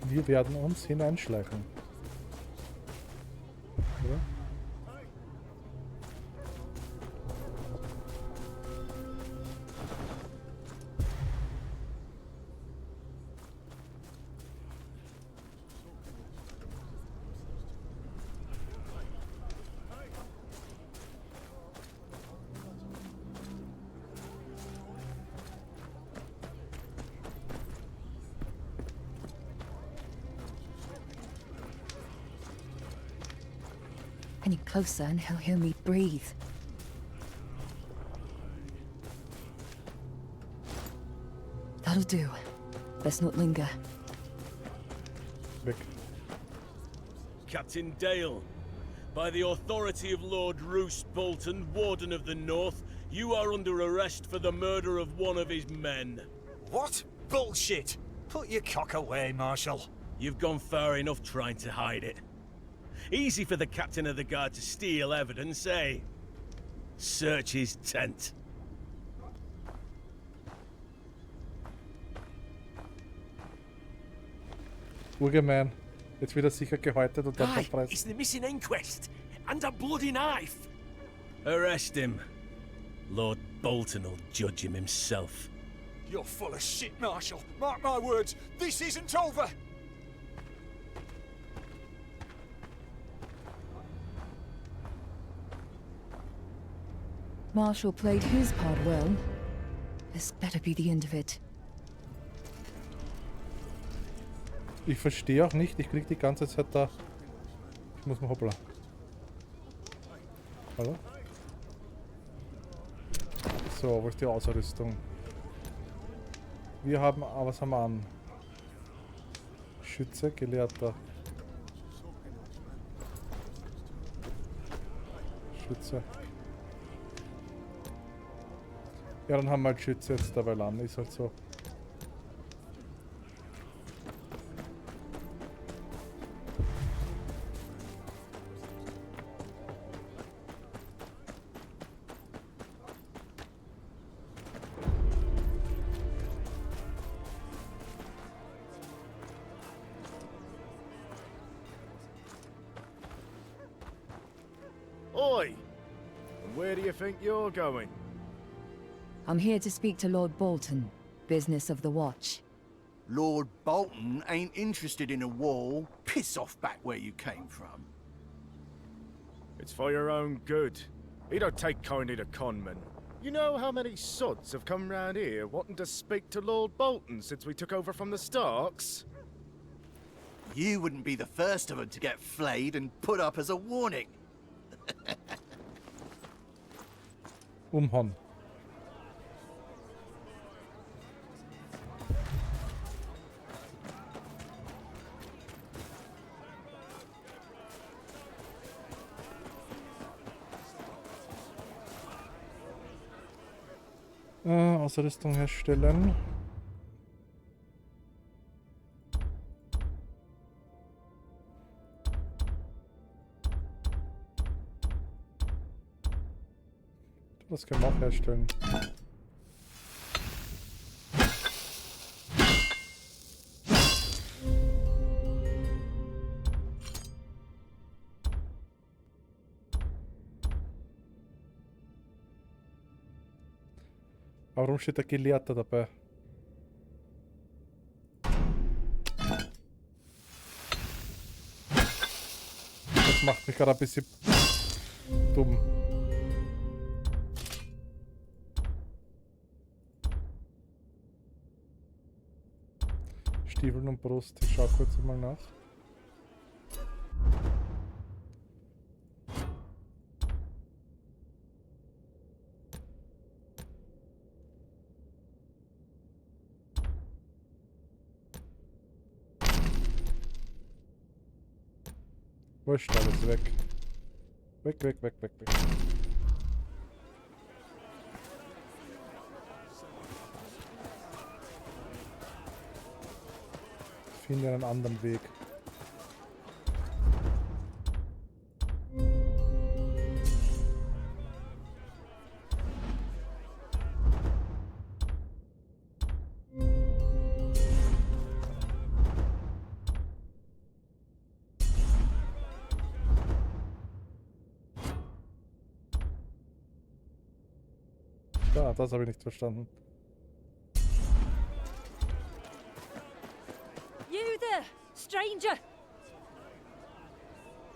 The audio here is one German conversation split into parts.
Wir werden uns hineinschleichen. Oder? Any closer and he'll hear me breathe. That'll do. Let's not linger. Weg. Captain Dale, by the authority of Lord Roose Bolton, Warden of the North, you are under arrest for the murder of one of his men. What? Bullshit! Put your cock away, Marshal. You've gone far enough trying to hide it. Easy for the captain of the guard to steal evidence, eh? Search his tent. Urgemein. Jetzt wieder sicher gehäutet und dann Aye, verpreist. it's the missing inquest. And a bloody knife. Arrest him. Lord Bolton will judge him himself. You're full of shit, Marshal. Mark my words, this isn't over. Marshall played his part well. This better be the end of it. Ich verstehe auch nicht, ich krieg die ganze Zeit da... Ich muss mal hoppla. Hallo? So, wo ist die Ausrüstung? Wir haben... was haben wir an? Schütze, Gelehrter. Schütze. Ja, dann haben wir halt Schütze jetzt dabei an, ist halt so. Oi! And where do you think you're going? I'm here to speak to Lord Bolton. Business of the watch. Lord Bolton ain't interested in a war. Piss off back where you came from. It's for your own good. He don't take kindly to conmen. You know how many sods have come round here wanting to speak to Lord Bolton since we took over from the Starks? You wouldn't be the first of them to get flayed and put up as a warning. Umhauen. Ausrüstung herstellen. Das können wir auch herstellen. Warum steht der Gelehrter dabei? Das macht mich gerade ein bisschen dumm. Stiefel und Brust, ich schau kurz mal nach. Wurscht, alles weg. Weg, weg, weg, weg, weg. Ich finde einen anderen Weg. da? Das habe ich nicht verstanden. You there, stranger!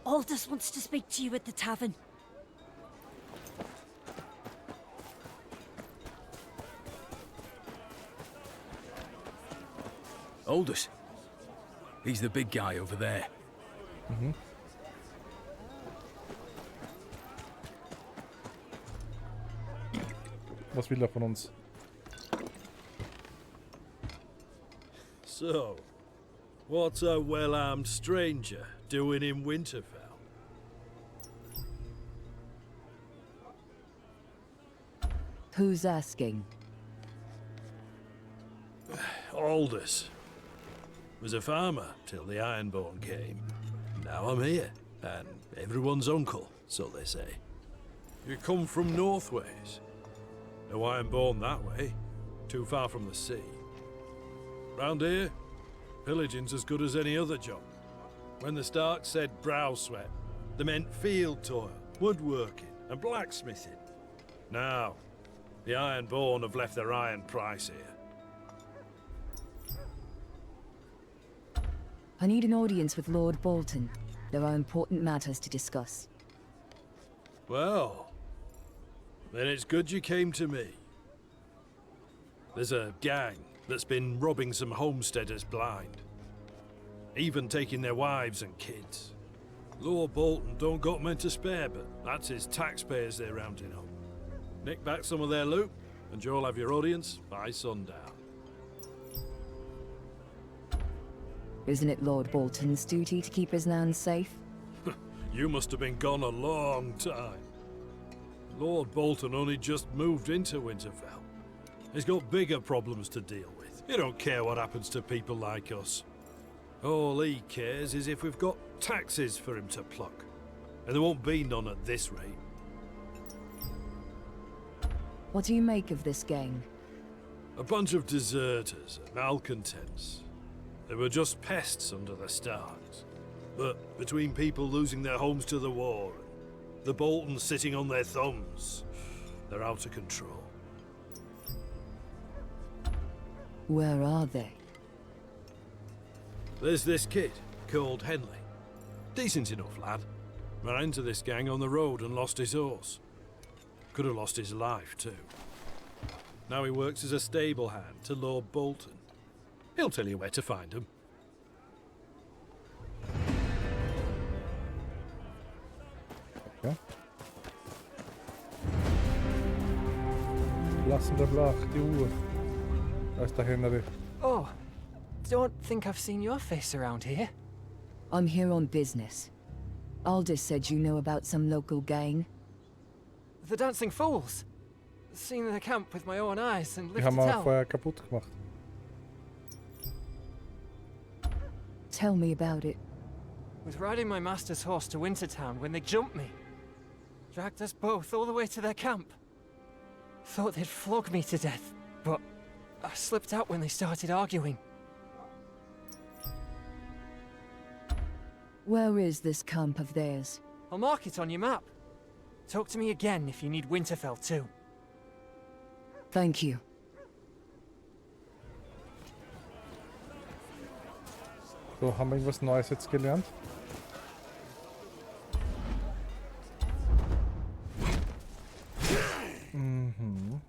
Aldous wants to speak to you at the tavern. Aldous. He's the big guy over there. Was will er von uns? So, what's a well-armed stranger doing in Winterfell? Who's asking? Aldous. Was a farmer till the Ironborn came. Now I'm here, and everyone's uncle, so they say. You come from Northways. No Ironborn that way, too far from the sea. Round here, pillaging's as good as any other job. When the Starks said brow sweat, they meant field toil, woodworking, and blacksmithing. Now, the Ironborn have left their iron price here. I need an audience with Lord Bolton. There are important matters to discuss. Well, then it's good you came to me. There's a gang that's been robbing some homesteaders blind. Even taking their wives and kids. Lord Bolton don't got men to spare, but that's his taxpayers they're rounding up. Nick back some of their loot, and you'll have your audience by sundown. Isn't it Lord Bolton's duty to keep his lands safe? You must have been gone a long time. Lord Bolton only just moved into Winterfell. He's got bigger problems to deal with. He don't care what happens to people like us. All he cares is if we've got taxes for him to pluck. And there won't be none at this rate. What do you make of this gang? A bunch of deserters and malcontents. They were just pests under the Starks. But between people losing their homes to the war and the Boltons sitting on their thumbs, they're out of control. Where are they? There's this kid called Henley. Decent enough lad. Ran into this gang on the road and lost his horse. Could have lost his life too. Now he works as a stable hand to Lord Bolton. He'll tell you where to find him. Okay. Lassen der Blach, die Uhr. Da ist der Henry. Oh, don't think I've seen your face around here. I'm here on business. Aldous said you know about some local gang. The Dancing Fools. Seen the camp with my own eyes and Die lived haben to wir tell. vorher kaputt gemacht. Tell me about it. Was riding my master's horse to Wintertown when they jumped me. Dragged us both all the way to their camp. Thought they'd flog me to death, but I slipped out when they started arguing. Where is this camp of theirs? I'll mark it on your map. Talk to me again if you need Winterfell too. Thank you. So, haben wir irgendwas Neues jetzt gelernt? Mhm.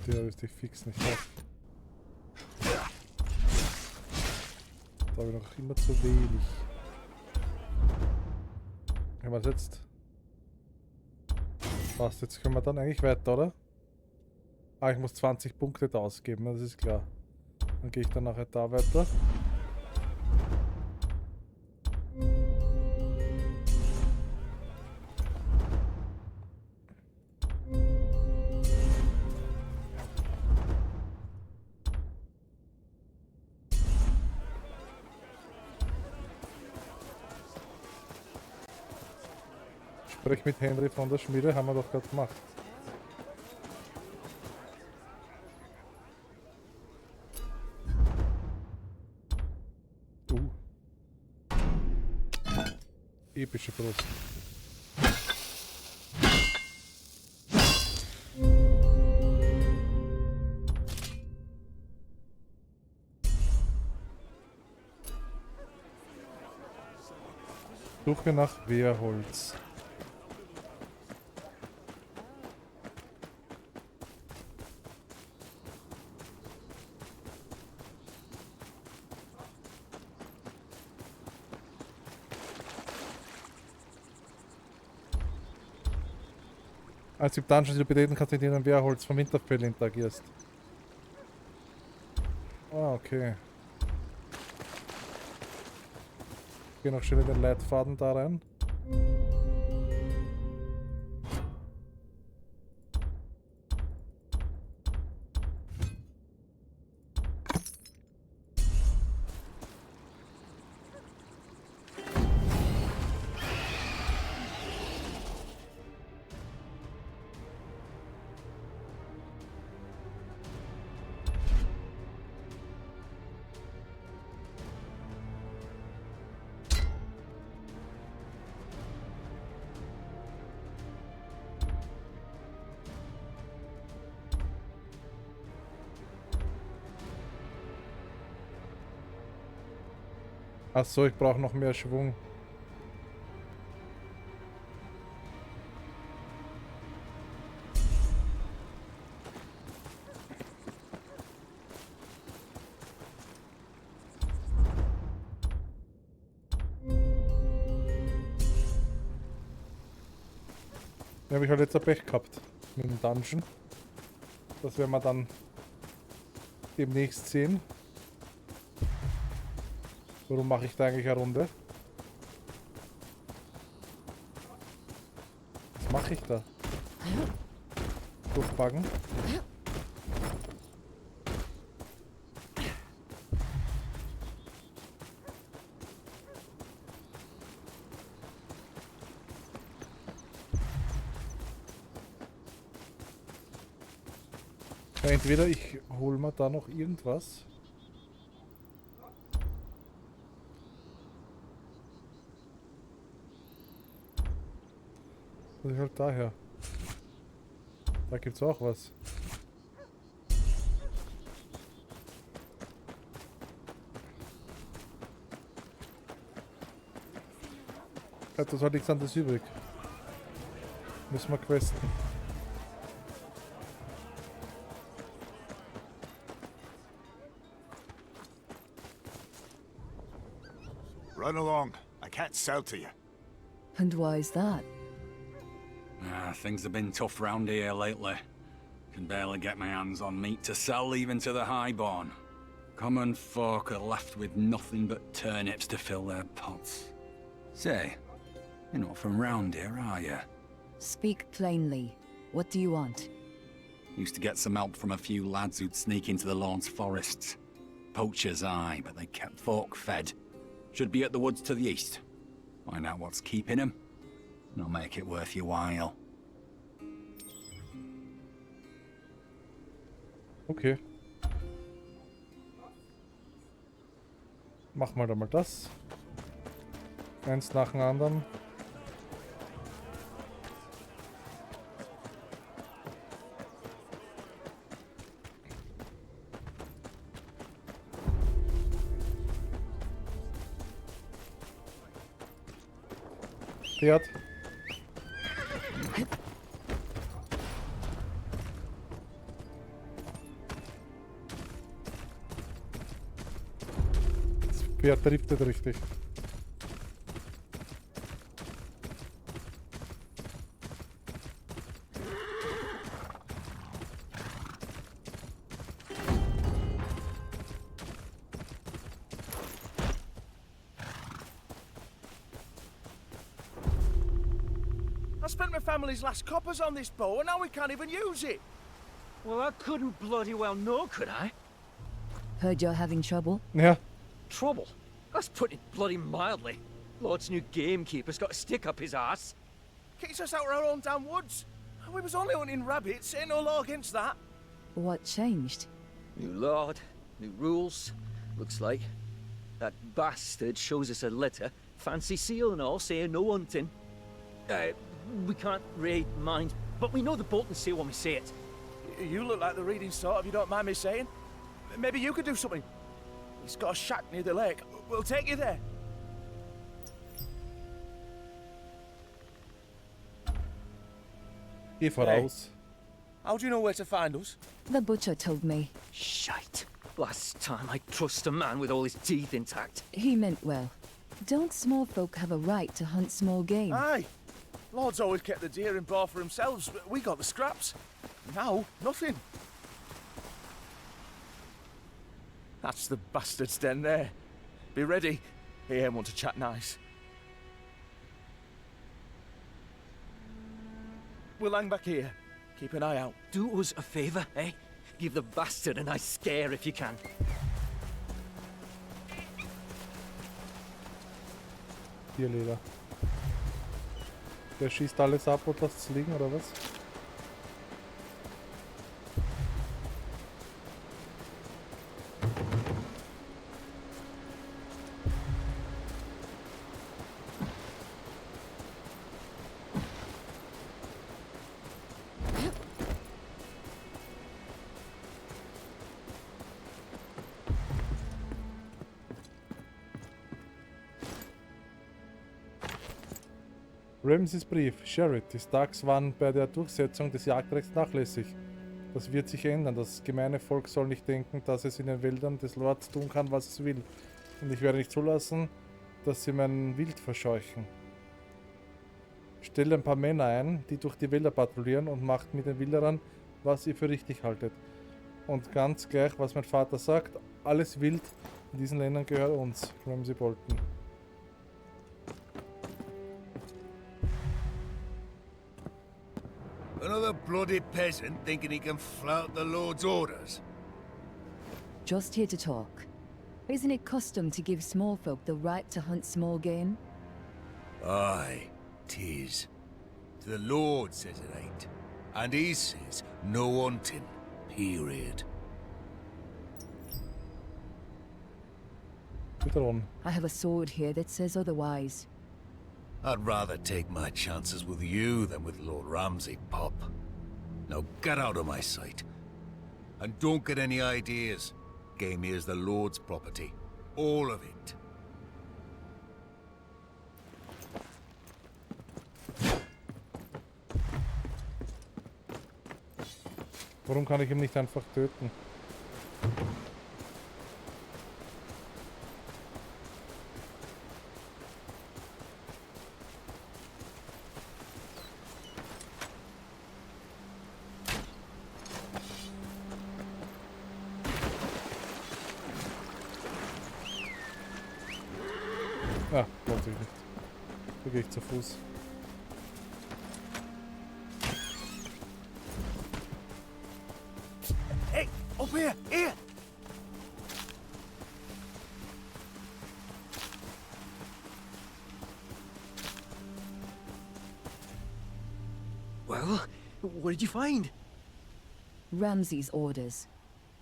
Der ist die fix nicht auf. Da habe ich noch immer zu wenig. Haben wir es jetzt? Passt, jetzt können wir dann eigentlich weiter, oder? Ah, ich muss 20 Punkte da ausgeben, das ist klar. Dann gehe ich dann nachher da weiter. Sprech mit Henry von der Schmiede, haben wir doch gerade gemacht. Epische Brust. Suche nach Wehrholz. Als du Dungeons betreten kannst, mit denen Wehrholz vom Winterfell interagierst. Ah, okay. Ich gehe noch schön in den Leitfaden da rein. Achso, ich brauche noch mehr Schwung. Da habe ich halt jetzt ein Pech gehabt mit dem Dungeon. Das werden wir dann demnächst sehen. Warum mache ich da eigentlich eine Runde? Was mache ich da? Durchbaggen. Ja, entweder ich hole mir da noch irgendwas. Was ist halt daher? Da gibt's auch was. Das hat nichts anderes übrig. Müssen wir questen. Run along. I can't sell to you. And why is that? Things have been tough round here lately. Can barely get my hands on meat to sell even to the highborn. Common folk are left with nothing but turnips to fill their pots. Say, you're not from round here, are you? Speak plainly. What do you want? Used to get some help from a few lads who'd sneak into the Lord's forests. Poachers, aye, but they kept folk fed. Should be at the woods to the east. Find out what's keeping them, and I'll make it worth your while. Okay. Machen wir da mal das. Eins nach dem anderen. Pferd. Das Pferd driftet richtig. I spent my family's last coppers on this bow, and now we can't even use it. Well, I couldn't bloody well know, could I? Heard you're having trouble? Ja. Trouble? That's putting it bloody mildly. Lord's new gamekeeper's got a stick up his arse. Keeps us out of our own damn woods. We was only hunting rabbits, ain't no law against that. What changed? New lord, new rules. Looks like. That bastard shows us a letter, fancy seal and all, saying no hunting. We can't really mind, but we know the Boltons say when we say it. You look like the reading sort, if you don't mind me saying. Maybe you could do something. He's got a shack near the lake. We'll take you there. Geh voraus. How do you know where to find us? The butcher told me. Shite. Last time I trust a man with all his teeth intact. He meant well. Don't small folk have a right to hunt small game? Aye. Lord's always kept the deer in bar for themselves, but we got the scraps. Now, nothing. That's the bastard's den there. Be ready. He ain't want to chat nice. We'll hang back here. Keep an eye out. Do us a favour, eh? Give the bastard a nice scare if you can. Tierleder. Der schießt alles ab und lässt es liegen, oder was? Ramseys Brief. Sherrod, die Starks waren bei der Durchsetzung des Jagdrechts nachlässig. Das wird sich ändern. Das gemeine Volk soll nicht denken, dass es in den Wäldern des Lords tun kann, was es will. Und ich werde nicht zulassen, dass sie mein Wild verscheuchen. Stellt ein paar Männer ein, die durch die Wälder patrouillieren und macht mit den Wilderern, was ihr für richtig haltet. Und ganz gleich, was mein Vater sagt, alles Wild in diesen Ländern gehört uns, Ramsay Bolton. Another bloody peasant thinking he can flout the Lord's orders? Just here to talk. Isn't it custom to give small folk the right to hunt small game? Aye, 'tis. The Lord says it ain't. And he says no hunting. Period. I have a sword here that says otherwise. I'd rather take my chances with you than with Lord Ramsay, Pop. Now get out of my sight. And don't get any ideas. Game here's the Lord's property. All of it. Warum kann ich ihn nicht einfach töten? Ah, wollte ich nicht. Da gehe ich zu Fuß. Hey, up here, here! Well, what did you find? Ramsay's orders.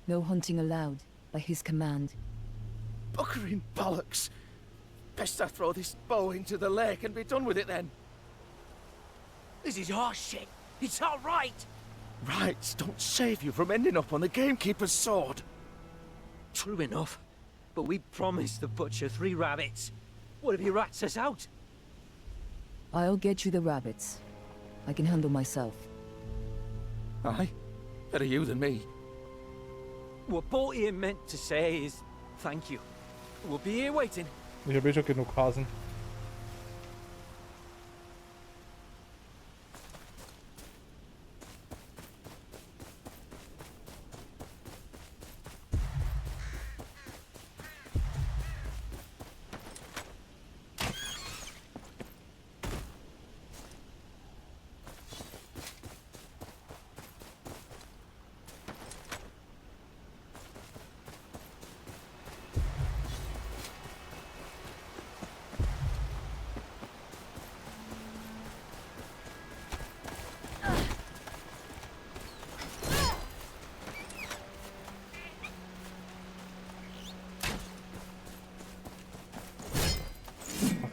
No hunting allowed, by his command. Buckering bollocks! Best I throw this bow into the lake and be done with it then. This is horse shit. It's all right. Rights don't save you from ending up on the gamekeeper's sword. True enough. But we promised the butcher 3 rabbits. What if he rats us out? I'll get you the rabbits. I can handle myself. Aye? Better you than me. What Boltier meant to say is thank you. We'll be here waiting. Ich habe eh schon genug Hasen.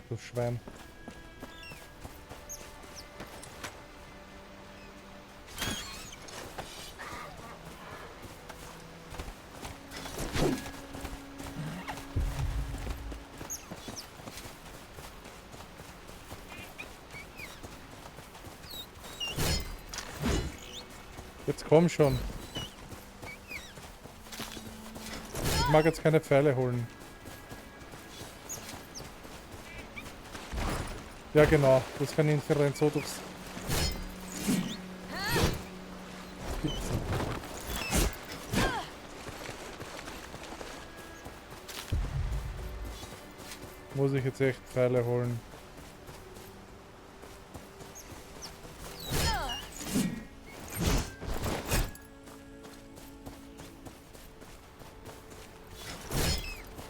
Du Schwein. komm schon. Ich mag jetzt keine Pfeile holen. Ja genau, das Kaninchen rennt so durchs... Muss ich jetzt echt Pfeile holen.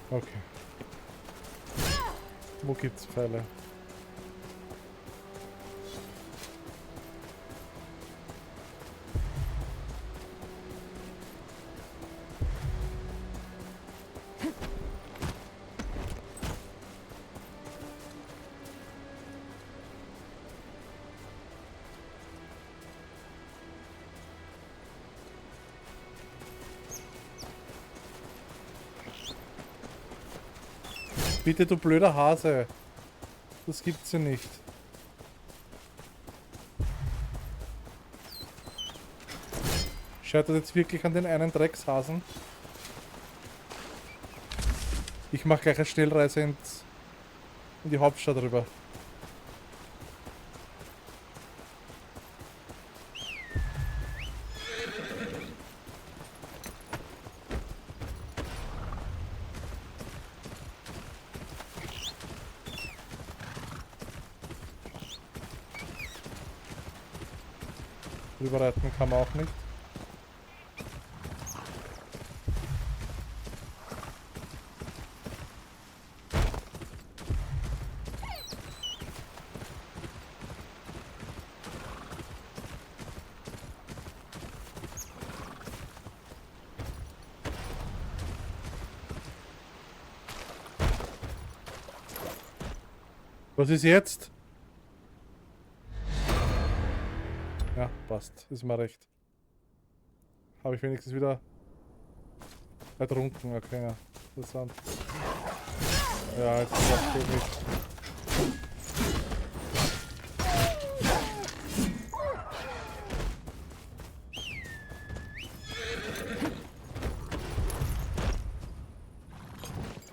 Okay. Wo gibt's Pfeile? Bitte, du blöder Hase. Das gibt's ja nicht. Scheitert jetzt wirklich an den einen Dreckshasen? Ich mache gleich eine Schnellreise in die Hauptstadt rüber. Rüberreiten kann man auch nicht. Was ist jetzt? Ja, passt. Ist mir recht. Habe ich wenigstens wieder ertrunken. Okay, ja. Interessant. Ja, jetzt klappt es nicht.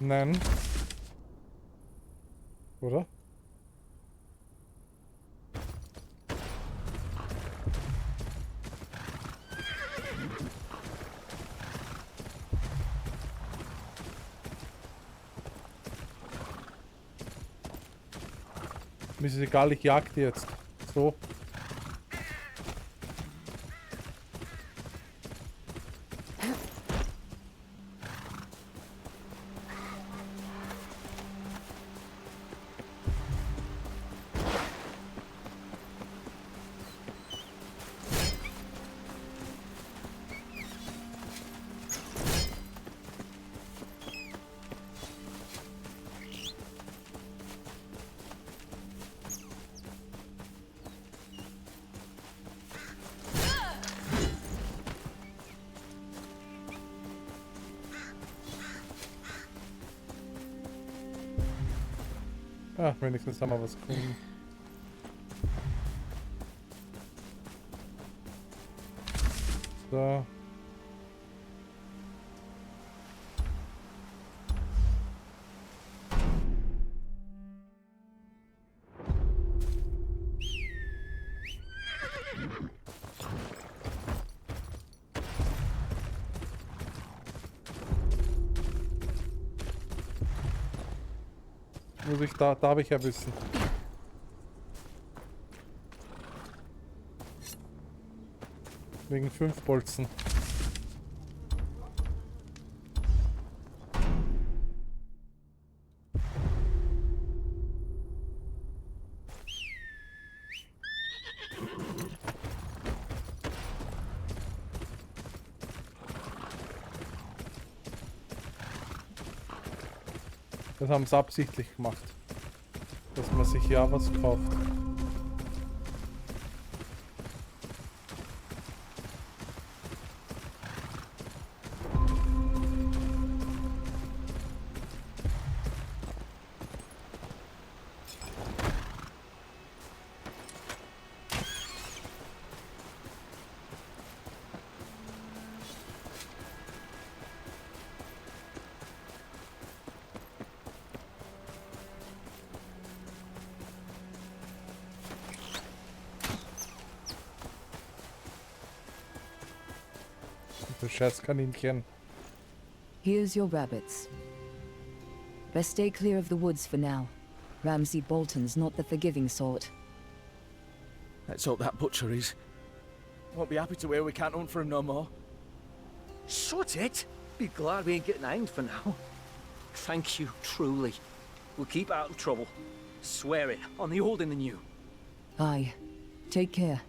Nein. Oder? Mir ist es egal, ich jag die jetzt. So. Ah, wenigstens haben wir was gefunden. So. Muss ich da habe ich ja wissen. Wegen 5 Bolzen. Das haben sie absichtlich gemacht, dass man sich ja was kauft. Du scheiß Kaninchen. Here's your rabbits. Best stay clear of the woods for now. Ramsay Bolton's not the forgiving sort. Let's hope that butcher is. Won't be happy to hear we can't hunt for him no more. Shut it! Be glad we ain't getting hanged for now. Thank you, truly. We'll keep out of trouble. Swear it, on the old and the new. Aye. Take care.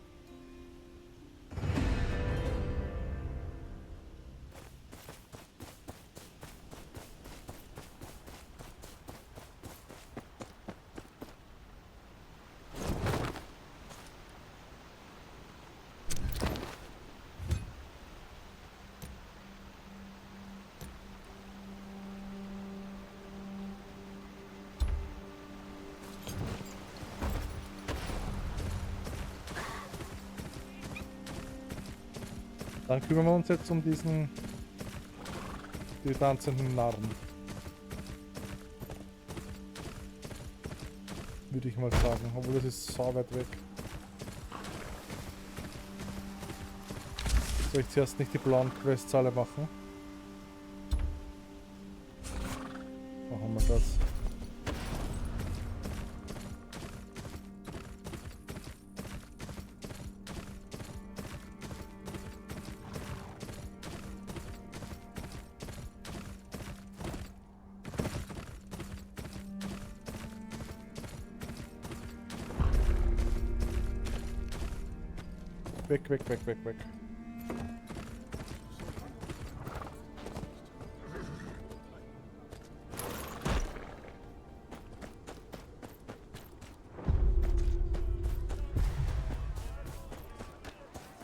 Dann kümmern wir uns jetzt um die tanzenden Narren. Würde ich mal sagen, obwohl das ist so weit weg. Soll ich zuerst nicht die blauen Quests alle machen? Machen wir das. Weg, weg, weg, weg, weg.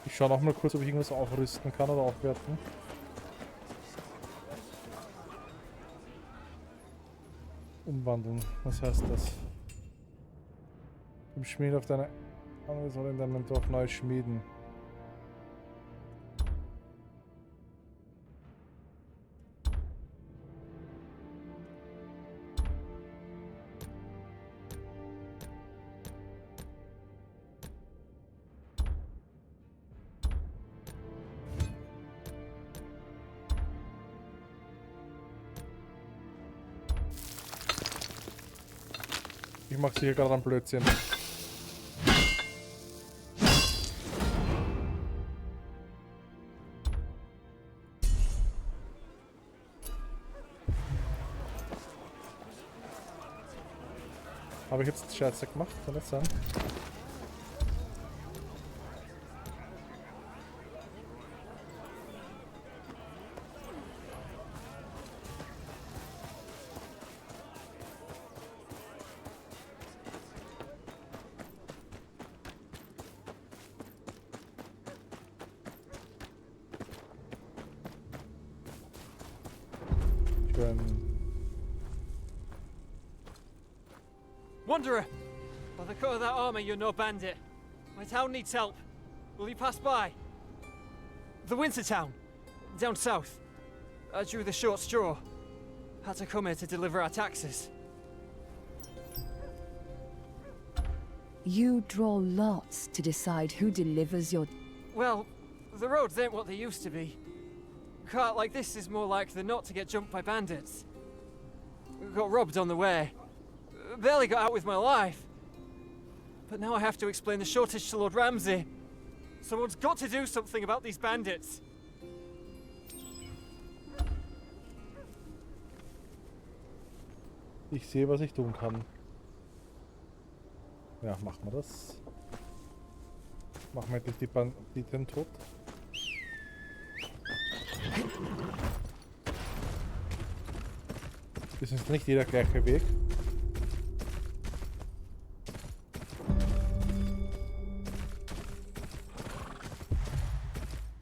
Ich schaue noch mal kurz, ob ich irgendwas aufrüsten kann oder aufwerten. Umwandeln, was heißt das? Im Schmied auf deine... Wir sollen in deinem Dorf neu schmieden. Ich mache sicher gerade einen Blödsinn. Habe ich jetzt Scheiße gemacht? Kann das sein? Wanderer! By the cut of that armor, you're no bandit. My town needs help. Will you pass by? The Winter Town, down south. I drew the short straw. Had to come here to deliver our taxes. You draw lots to decide who delivers your... Well, the roads ain't what they used to be. A cart like this is more like than not to get jumped by bandits. Got robbed on the way. Barely got out with my life. But now I have to explain the shortage to Lord Ramsay. Someone's got to do something about these bandits. Ich sehe, was ich tun kann. Ja, machen wir das. Machen wir endlich die Banditen tot. Das ist nicht jeder gleiche Weg.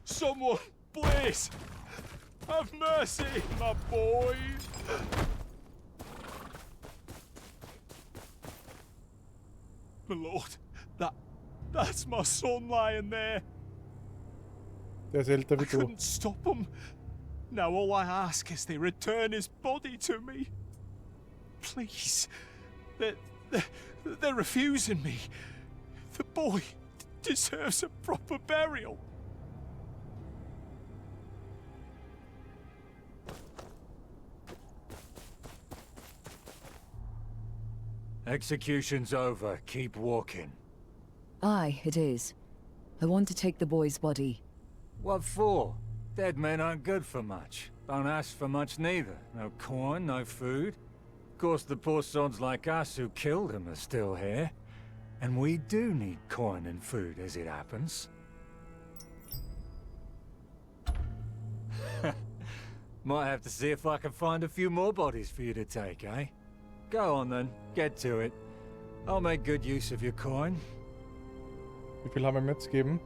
Someone, please! Have mercy, my boy! My lord, that's my son lying there. Der ist älter wie I du. couldn't stop him. Now all I ask is they return his body to me. Please. They're refusing me. The boy deserves a proper burial. Execution's over. Keep walking. Aye, it is. I want to take the boy's body. What for? Dead men aren't good for much. Don't ask for much neither. No corn, no food. Of course, the poor sods like us who killed him are still here. And we do need corn and food, as it happens. Might have to see if I can find a few more bodies for you to take, eh? Go on then, get to it. I'll make good use of your coin. Wie viel haben wir ihm jetzt gegeben?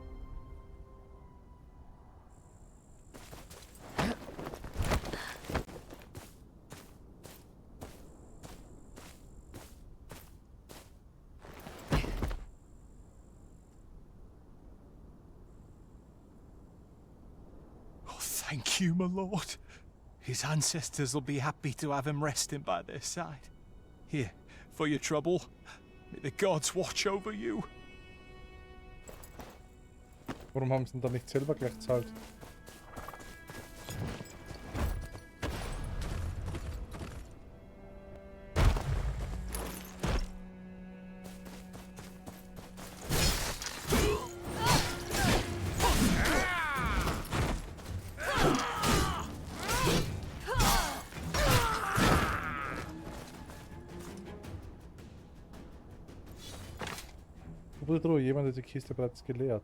Oh, thank you, my lord. His ancestors will be happy to have him resting by their side. Here, for your trouble. May the gods watch over you. Warum haben sie ihn dann nicht selber gleich gezahlt? Jemand hat die Kiste bereits geleert.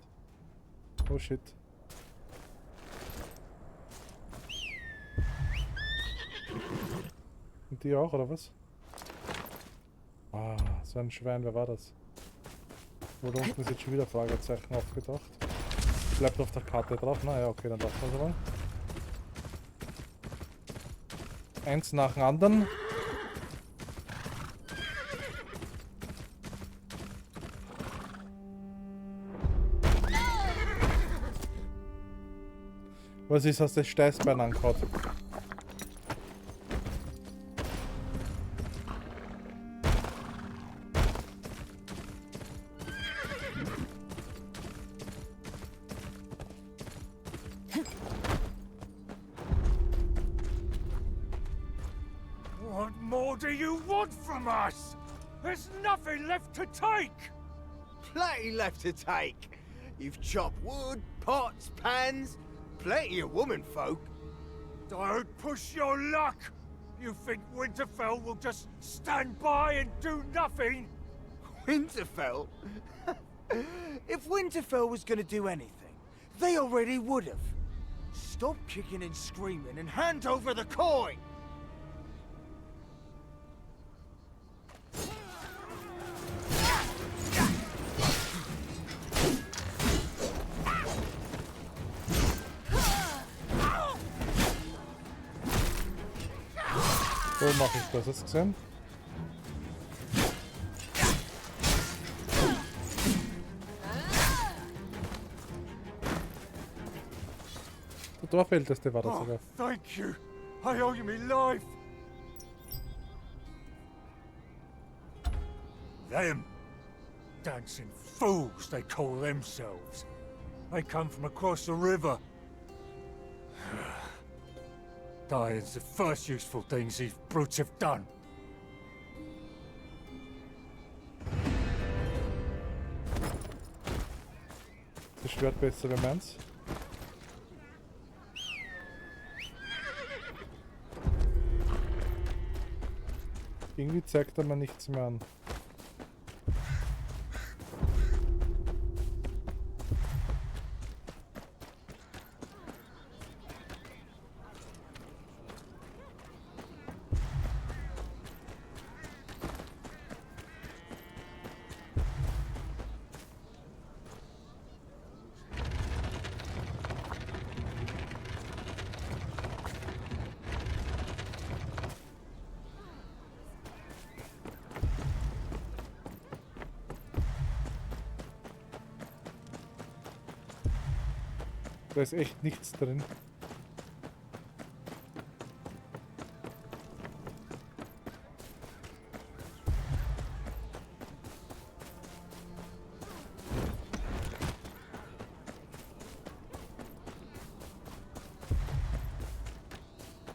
Oh shit. Und die auch, oder was? Ah, so ein Schwein, wer war das? Wo da unten ist jetzt schon wieder Fragezeichen aufgetaucht. Bleibt auf der Karte drauf. Naja, okay, dann lassen wir es mal. Eins nach dem anderen. Was ist, hast du das Steißbein angehaut? What more do you want from us? There's nothing left to take! Plenty left to take. You've chopped wood, pots, pans, plenty of womenfolk. Don't push your luck! You think Winterfell will just stand by and do nothing? Winterfell? If Winterfell was gonna do anything, they already would have. Stop kicking and screaming and hand over the coin! So mache ich das, hast du gesehen? Der Dorfälteste war das sogar. Oh, thank you. I owe you my life. Them dancing fools, they call themselves. They come from across the river. Dying's the first useful things these brutes have done. Das Schwert besser wie meins. Irgendwie zeigt er mir nichts mehr an. Da ist echt nichts drin.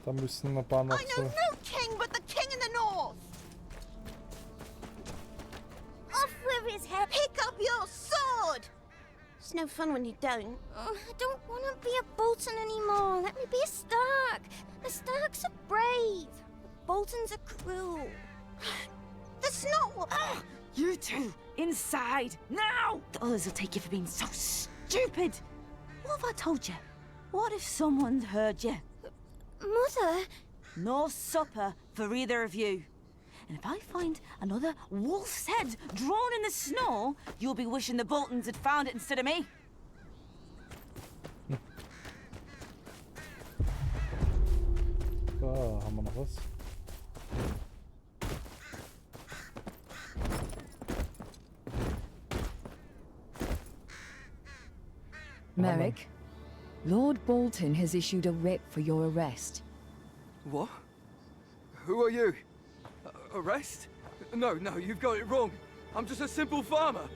Da müssen ein paar noch so. up your sword! It's no fun when you don't. I don't want to be a Bolton anymore. Let me be a Stark. The Starks are brave. The Boltons are cruel. That's not what... You two, inside, now! The others will take you for being so stupid. What have I told you? What if someone's heard you? Mother? No supper for either of you. And if I find another wolf's head drawn in the snow, you'll be wishing the Boltons had found it instead of me. So, haben wir noch was? Merrick, Lord Bolton has issued a writ for your arrest. What? Who are you? Arrest? No, you've got it wrong. I'm just a simple farmer.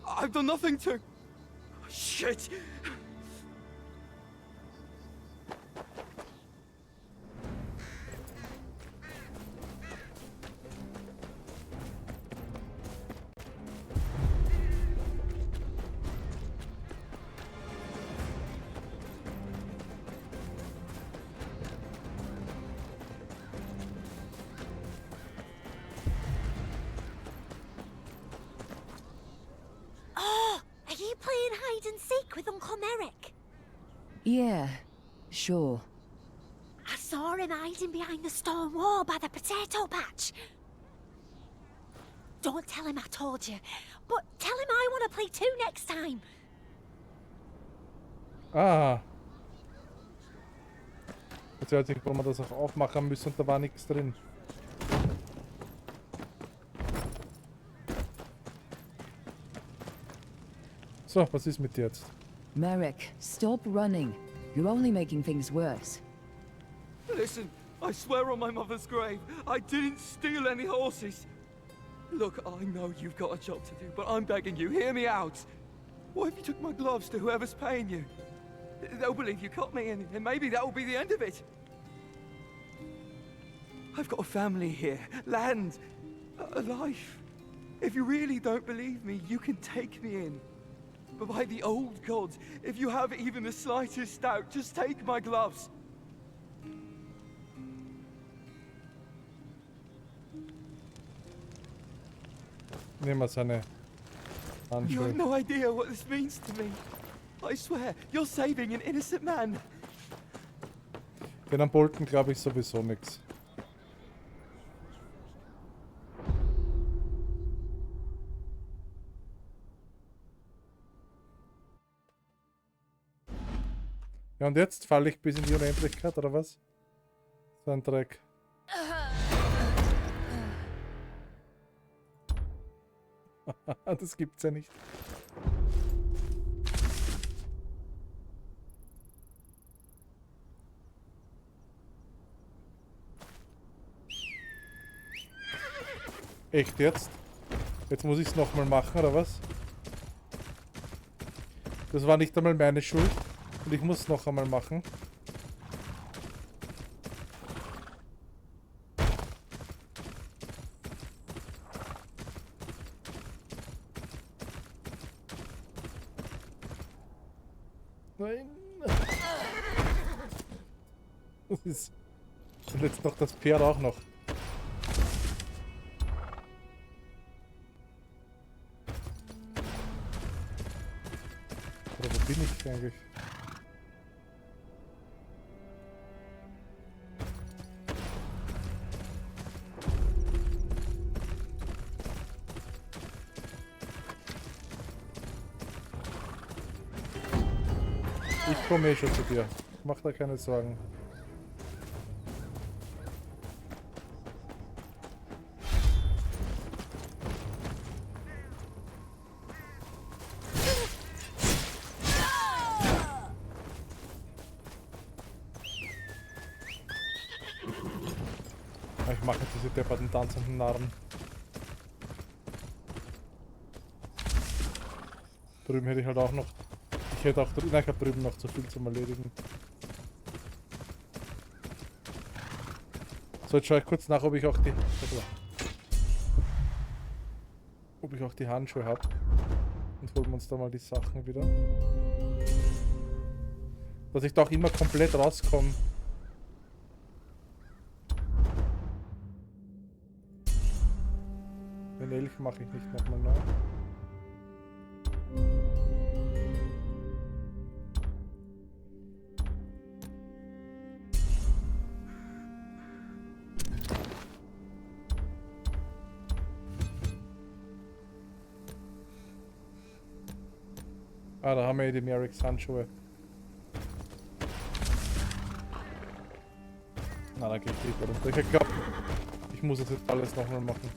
I've done nothing to... Shit! Are you playing hide and seek with Uncle Merrick? Yeah, sure. I saw him hiding behind the stone wall by the potato patch. Don't tell him I told you, but tell him I want to play too next time. Ah. Jetzt hört sich, wo wir das auch aufmachen müssen und da war nichts drin. So, was ist mit dir jetzt? Merrick, stop running. You're only making things worse. Listen, I swear on my mother's grave, I didn't steal any horses. Look, I know you've got a job to do, but I'm begging you, hear me out. What if you took my gloves to whoever's paying you? They'll believe you cut me, and maybe that'll be the end of it. I've got a family here, land, a life. If you really don't believe me, you can take me in. But by the old gods, if you have even the slightest doubt, just take my gloves. Nehmen wir seine You Handschuhe. have no idea what this means to me. I swear, you're saving an innocent man. Den am Bolton glaube ich sowieso nichts. Ja, und jetzt falle ich bis in die Unendlichkeit, oder was? So ein Dreck. Das gibt's ja nicht. Echt jetzt? Jetzt muss ich es nochmal machen, oder was? Das war nicht einmal meine Schuld. Und ich muss es noch einmal machen. Nein. Und jetzt noch das Pferd auch noch. Oder wo bin ich eigentlich? Ich komme eh schon zu dir. Mach da keine Sorgen. Ich mache diese depperten tanzenden Narren. Drüben hätte ich halt auch noch. Ich hätte auch drüben. Nein, ich habe drüben noch zu viel zum Erledigen. So, jetzt schaue ich kurz nach, ob ich auch die. ob ich auch die Handschuhe habe. Und holen wir uns da mal die Sachen wieder. Dass ich doch immer komplett rauskomme. Den Elch mache ich nicht nochmal neu. Ah, da haben wir die Merricks Handschuhe. Na, da geht es runter. Ich glaube, ich muss das jetzt alles nochmal machen.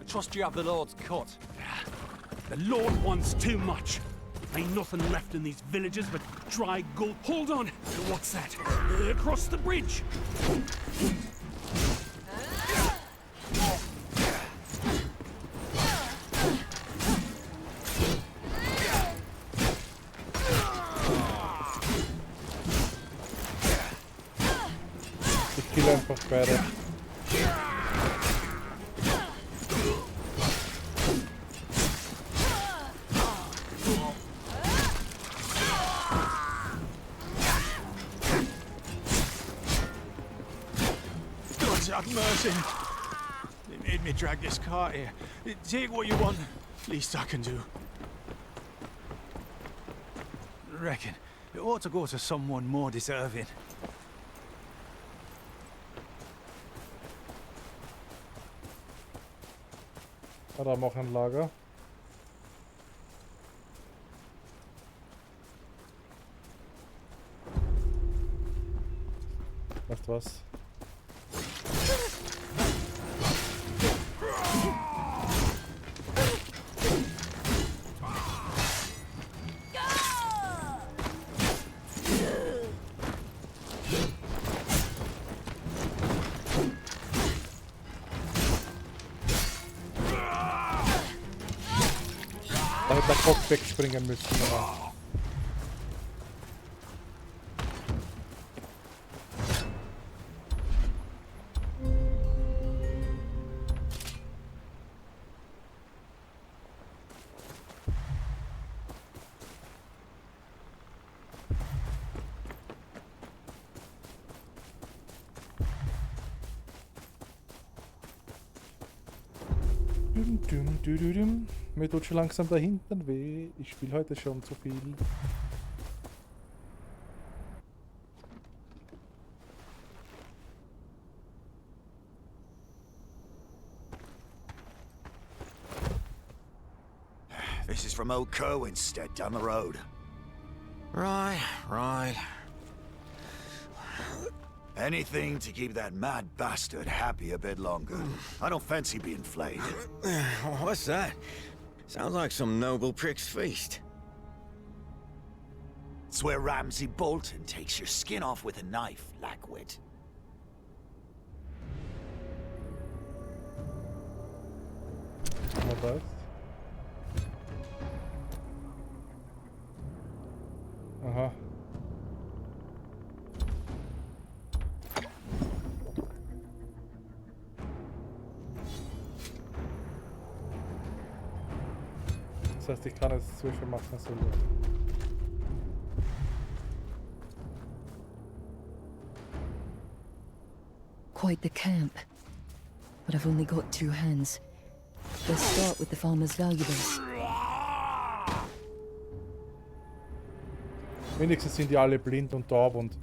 I trust you have the Lord's cut. The Lord wants too much. Ain't nothing left in these villages but dry gulp. Hold on! What's that? Across the bridge! Ich kill einfach beide. Have mercy. They made me drag this cart here. Take what you want. Least I can do. Reckon it ought to go to someone more deserving. Da haben wir auch ein Lager. Weißt du was? Da hätte der Kopf wegspringen müssen. Aber. Mir tut schon langsam der Hintern weh. Ich spiele heute schon zu viel. This is from old Kerwinstead down the road. Right. Anything to keep that mad bastard happy a bit longer. I don't fancy being flayed. What's that? Sounds like some noble prick's feast. It's where Ramsay Bolton takes your skin off with a knife, Lackwit. Was? Aha. Das heißt, ich kann jetzt so viel machen, so gut. Quite the camp. But I've only got 2 hands. Let's start with the farmer's valuables. Wenigstens sind die alle blind und taub und...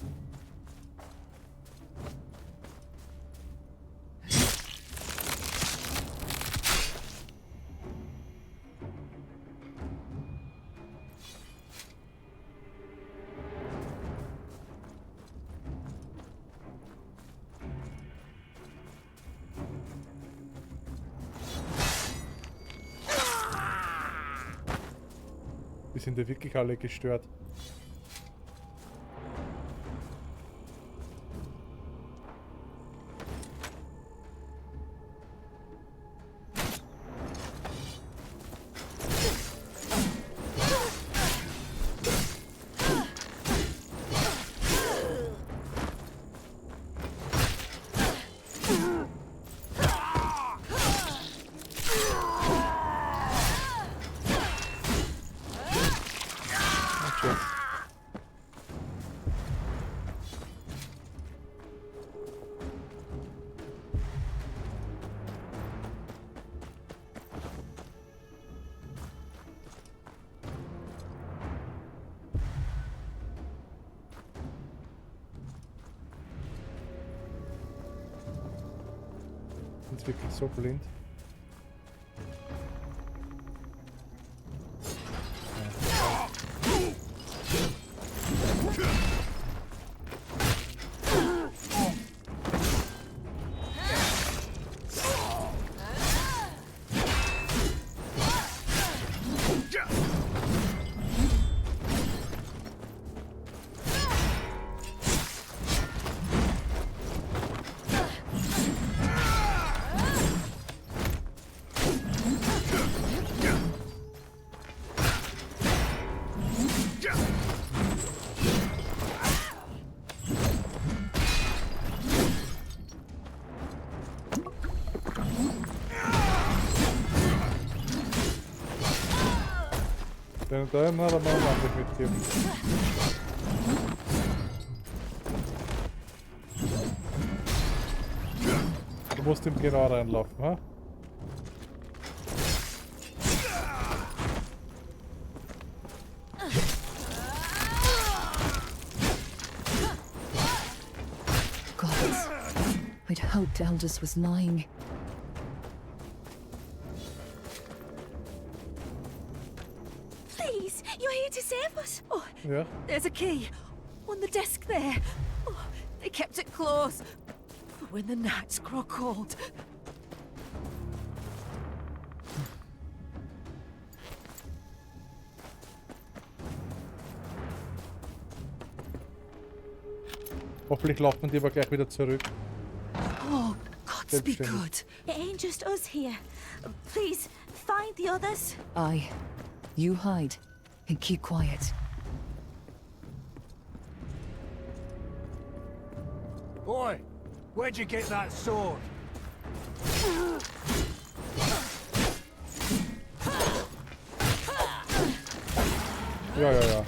Die sind ja wirklich alle gestört. Sind wirklich so blind? Den hat er mal anders mitgeben. Du musst ihm genau reinlaufen, ha? God, I'd hoped Aldous was lying. Please, you're here to save us. Oh, Yeah. there's a key on the desk there. Oh, they kept it close for when the nights grow cold. Hoffentlich laufen die aber gleich wieder zurück. Oh, gods be Selbstständig. good. It ain't just us here. Please, find the others. Aye. You hide and keep quiet. Boy, where'd you get that sword? Ja, ja, ja.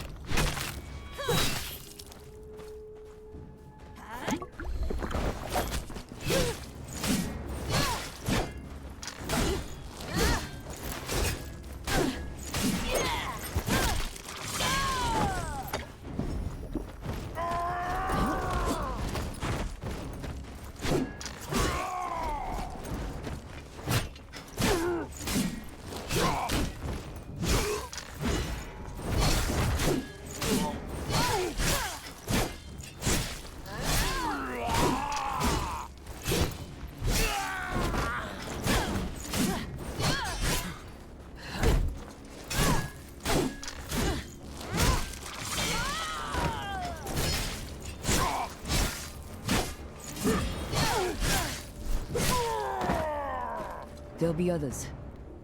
There'll be others.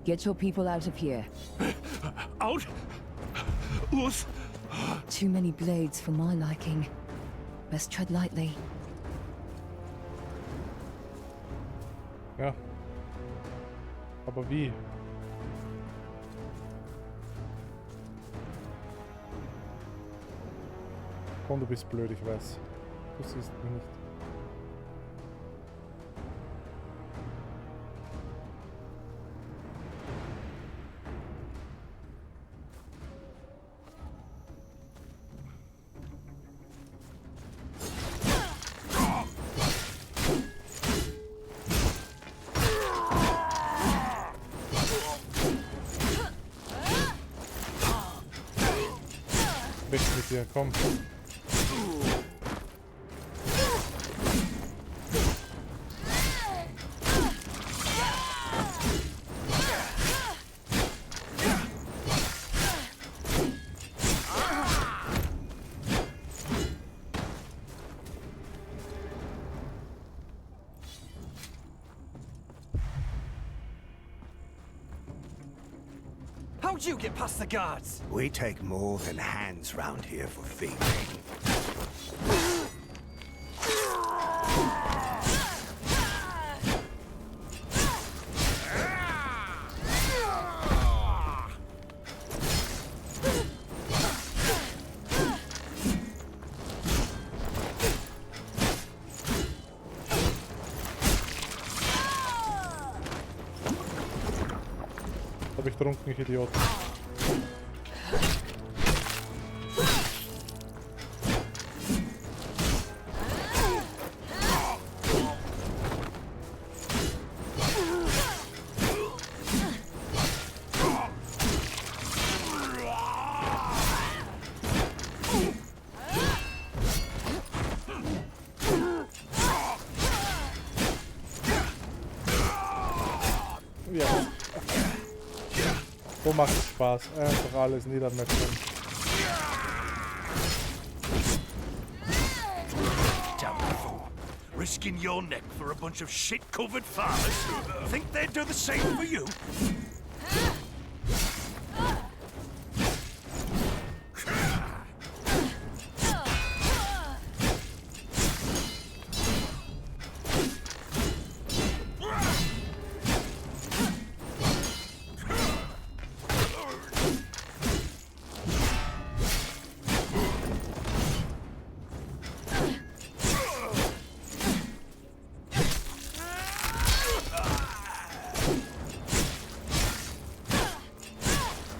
Get your people out of here. Out? Us? Too many blades for my liking. Best tread lightly. Ja. Aber wie? Komm, du bist blöd, ich weiß. Du siehst mich nicht. Weg mit dir, komm. How'd you get past the guards? We take more than hands round here for feeding. Hab ich trunken, ich Idiot. Ja. So macht es Spaß. Einfach alles niedermetzeln. Risking your neck for a bunch of shit-covered farmers? Think they'd do the same for you?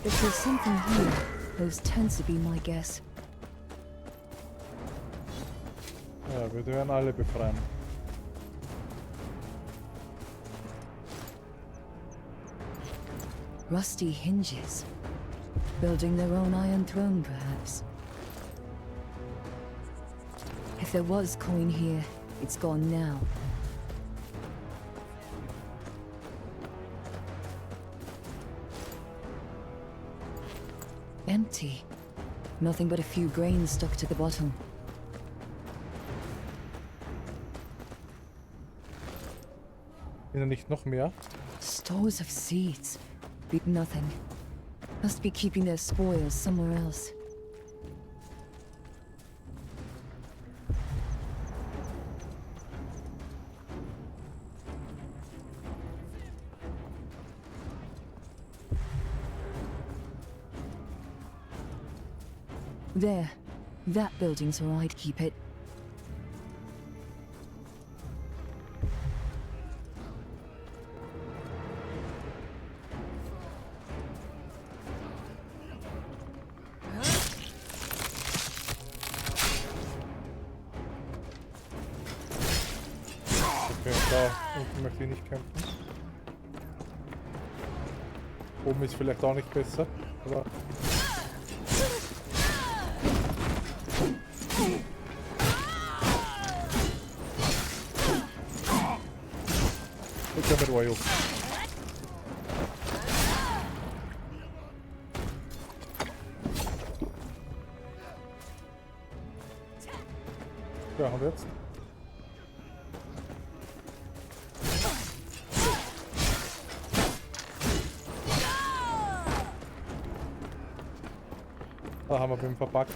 If there's something here, those tend to be my guess. Ja, wir werden alle befreien. Rusty hinges. Building their own iron throne, perhaps. If there was coin here, it's gone now. Empty. Nothing but a few grains stuck to the bottom. Sind da nicht noch mehr? Stores of seeds. Beat nothing. Must be keeping their spoils somewhere else. There. That building's where I'd keep it. Okay, da unten möchte ich nicht kämpfen. Oben ist vielleicht auch nicht besser, aber... Ich mit Wayo. Ja, und jetzt? Da haben wir beim verpackt.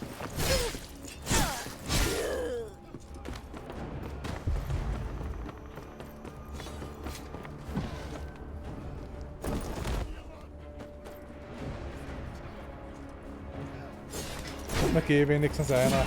Na geh, wenigstens einer.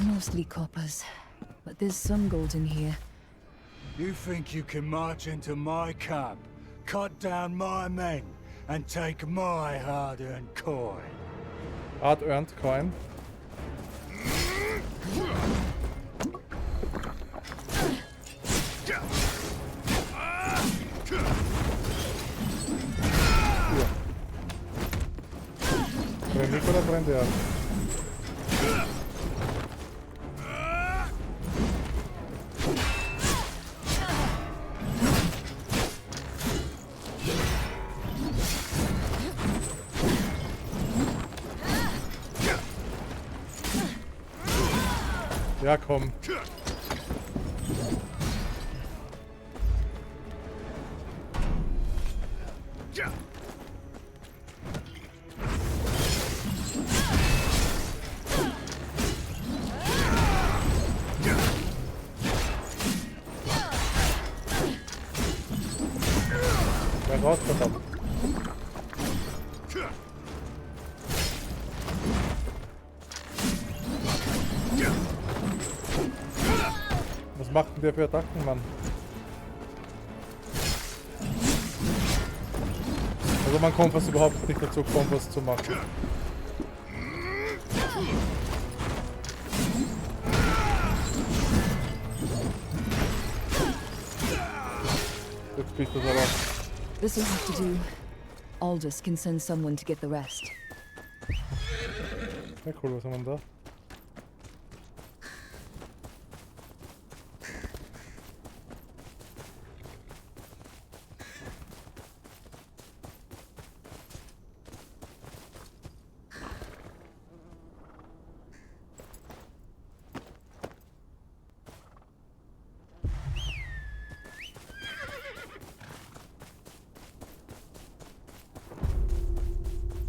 Mostly coppers, but there's some gold in here. You think you can march into my camp, cut down my men, and take my hard-earned coin? Hard-earned coin? Brenne ich oder brennt er? Ja, komm. Ja, raus, verdammt. Was macht denn der für Attacken, Mann? Also man kommt fast überhaupt nicht dazu, Kombos zu machen. Jetzt kriegt das aber. This will have to do. Aldous can send someone to get the rest. Ja, cool, was haben wir da?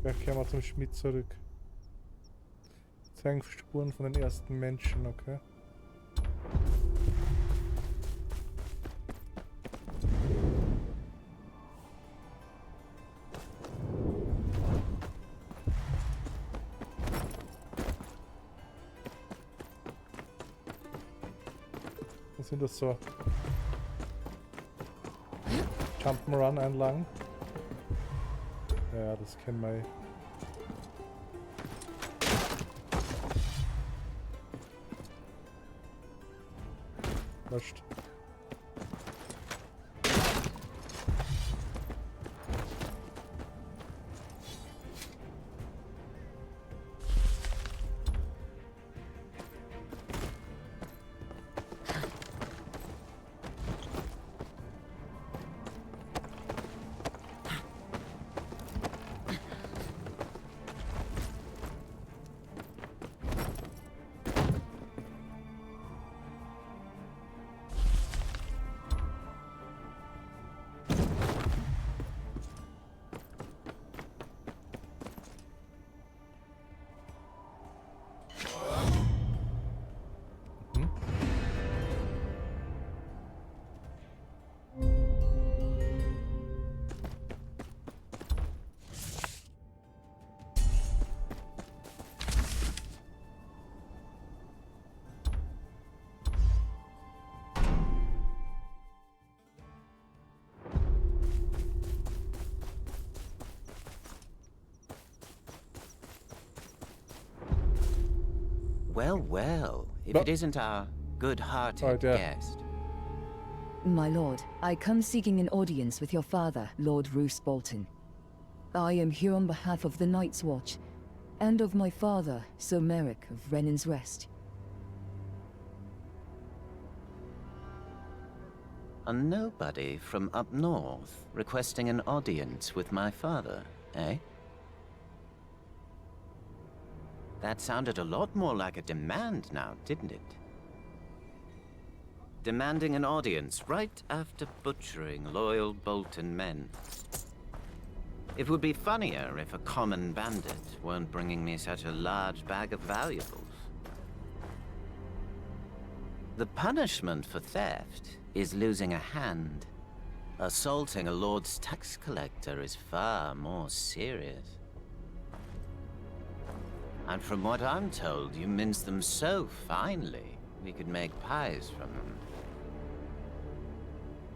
Ja, kehren wir zum Schmied zurück. Zeigen Spuren von den ersten Menschen, okay. Was sind das so? Jump'n'Run Einlagen? Ja, das kennen wir. Löscht. Well, well, if it isn't our good-hearted guest. My lord, I come seeking an audience with your father, Lord Roose Bolton. I am here on behalf of the Night's Watch, and of my father, Sir Merrick of Renan's Rest. A nobody from up north requesting an audience with my father, eh? That sounded a lot more like a demand now, didn't it? Demanding an audience right after butchering loyal Bolton men. It would be funnier if a common bandit weren't bringing me such a large bag of valuables. The punishment for theft is losing a hand. Assaulting a lord's tax collector is far more serious. And from what I'm told, you mince them so finely, we could make pies from them.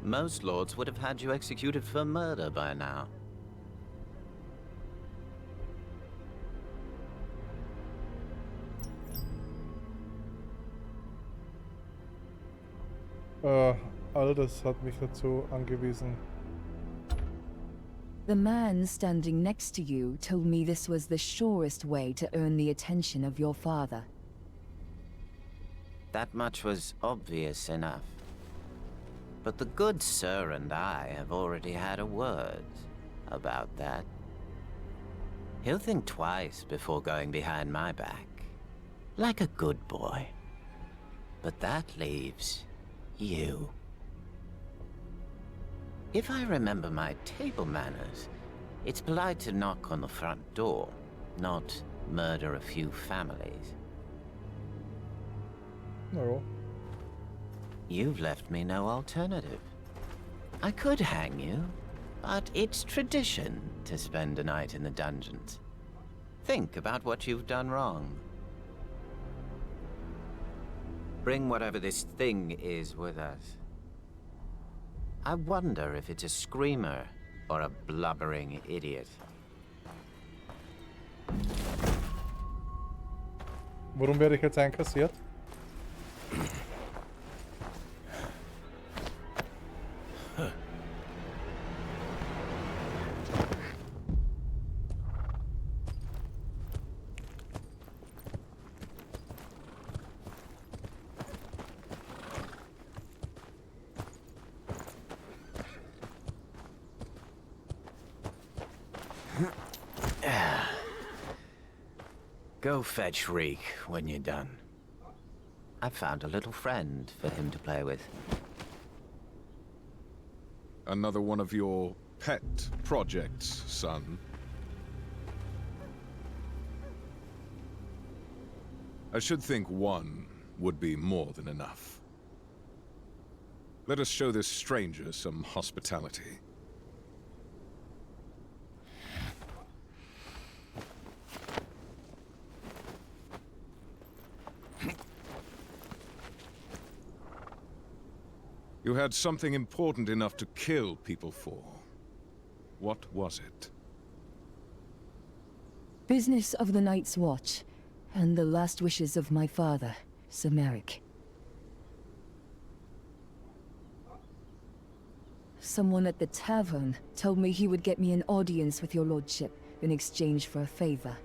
Most lords would have had you executed for murder by now. Aldous hat mich dazu angewiesen. The man standing next to you told me this was the surest way to earn the attention of your father. That much was obvious enough. But the good sir and I have already had a word about that. He'll think twice before going behind my back. Like a good boy. But that leaves you. If I remember my table manners, it's polite to knock on the front door, not murder a few families. No. You've left me no alternative. I could hang you, But it's tradition to spend a night in the dungeons. Think about what you've done wrong. Bring whatever this thing is with us. I wonder if it's a screamer or a blubbering idiot. Warum werde ich jetzt einkassiert? Go fetch Reek when you're done. I found a little friend for him to play with. Another one of your pet projects, son. I should think one would be more than enough. Let us show this stranger some hospitality. You had something important enough to kill people for. What was it? Business of the Night's Watch, and the last wishes of my father, Sir Merrick. Someone at the tavern told me he would get me an audience with your lordship in exchange for a favor.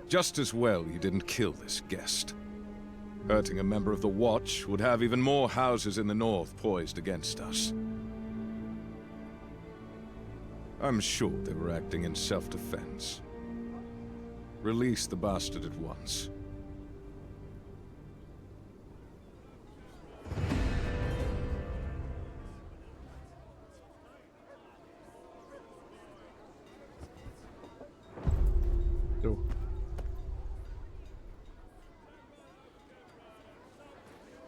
Just as well you didn't kill this guest. Hurting a member of the Watch would have even more houses in the north poised against us. I'm sure they were acting in self-defense. Release the bastard at once. So.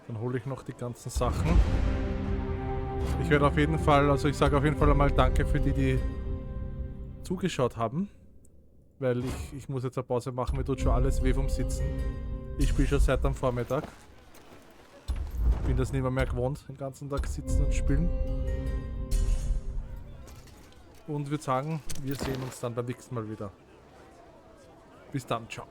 Dann hole ich noch die ganzen Sachen. Ich werde auf jeden Fall, also ich sage auf jeden Fall einmal Danke für die, die zugeschaut haben. Weil ich muss jetzt eine Pause machen, mir tut schon alles weh vom Sitzen. Ich spiele schon seit am Vormittag. Bin das nicht mehr gewohnt, den ganzen Tag sitzen und spielen. Und würde sagen, wir sehen uns dann beim nächsten Mal wieder. Bis dann, ciao.